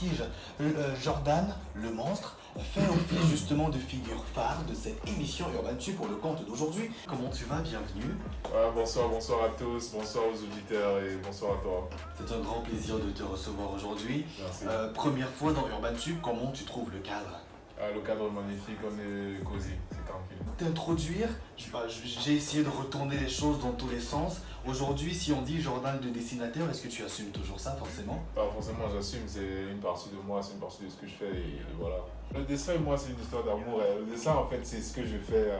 prestige. Jordan, le monstre, fait office justement de figure phare de cette émission Urban Tube pour le compte d'aujourd'hui. Comment tu vas? Bienvenue. Bonsoir à tous, bonsoir aux auditeurs et bonsoir à toi. C'est un grand plaisir de te recevoir aujourd'hui. Merci. Première fois dans Urban Tube, comment tu trouves le cadre? Le cadre est magnifique, on est cosy, c'est tranquille. T'introduire, j'ai essayé de retourner les choses dans tous les sens. Aujourd'hui, si on dit Jordan le dessinateur, est-ce que tu assumes toujours ça forcément? Pas forcément, j'assume, c'est une partie de moi, c'est une partie de ce que je fais et voilà. Le dessin et moi, c'est une histoire d'amour. Le dessin, en fait, c'est ce que je fais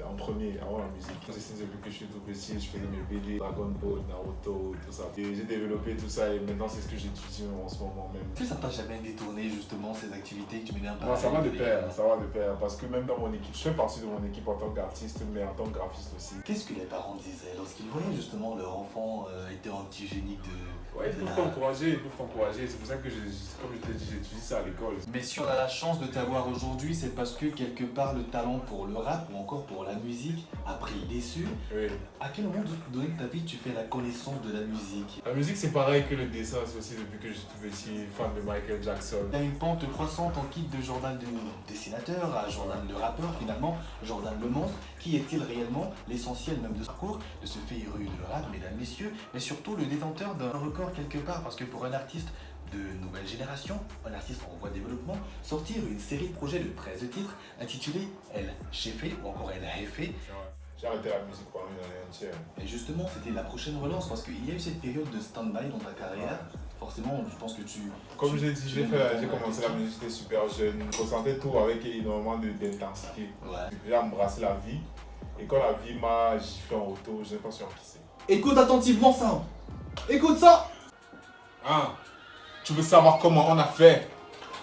en premier, avant la musique. Je dessine depuis que je suis tout petit, je faisais mes BD, Dragon Ball, Naruto, tout ça. Et j'ai développé tout ça et maintenant, c'est ce que j'étudie en ce moment même. Est-ce que ça t'a jamais détourné justement ces activités que tu menais un peu? Non, ça va de pair, parce que même dans mon équipe, je fais partie de mon équipe en tant qu'artiste, mais en tant que graphiste aussi. Qu'est-ce que les parents disaient lorsqu'ils voyaient justement leur enfant était un petit génie de... Ouais, ils peuvent t'encourager, c'est pour ça que, comme je t'ai dit, j'étudie ça à l'école. Mais si on a la chance de t'avoir aujourd'hui, c'est parce que quelque part le talent pour le rap ou encore pour la musique a pris dessus. Oui. À quel moment donné de ta vie tu fais la connaissance de la musique? La musique, c'est pareil que le dessin, c'est aussi depuis que je suis tout petit, fan de Michael Jackson. T'as une pente croissante en quitte de Jordan le dessinateur à Jordan le rappeur, finalement, Jordan le monstre. Qui est-il réellement? L'essentiel même de ce parcours, de ce féru de rap, mesdames, messieurs, mais surtout le détenteur d'un record quelque part, parce que pour un artiste de nouvelle génération, un artiste en voie de développement, sortir une série de projets de 13 titres intitulés El Chefe ou encore El Jefe. J'ai arrêté la musique pendant une année entière. Et justement, c'était la prochaine relance parce qu'il y a eu cette période de stand-by dans ta carrière. Forcément, je pense que tu... Comme j'ai dit, j'ai commencé la musique, j'étais super jeune. Je ressentais tout avec énormément d'intensité. Ouais. J'ai embrassé la vie. Et quand la vie m'a giflé en auto, je n'ai pas su en pisser. Écoute attentivement ça. Écoute ça. Hein? Tu veux savoir comment on a fait?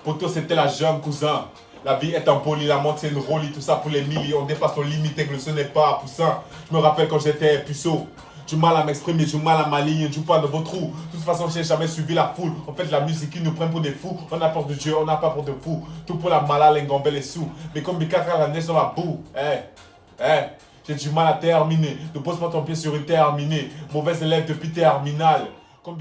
Pour toi, c'était la jeune cousin. La vie est un poli, la montre c'est une rollie, tout ça pour les milliers. On dépasse nos limites et que ce n'est pas poussin. Je me rappelle quand j'étais puceau. Du mal à m'exprimer, du mal à m'aligner, du pas de vos trous. De toute façon, j'ai jamais suivi la foule. En fait, la musique, ils nous prennent pour des fous. On a peur de Dieu, on n'a pas peur de fous. Tout pour la malade, l'engambé, les sous. Mais comme Bikaka, la neige dans la boue. J'ai du mal à terminer. Ne pose pas ton pied sur une terminée. Mauvais élève depuis terminale. Comme...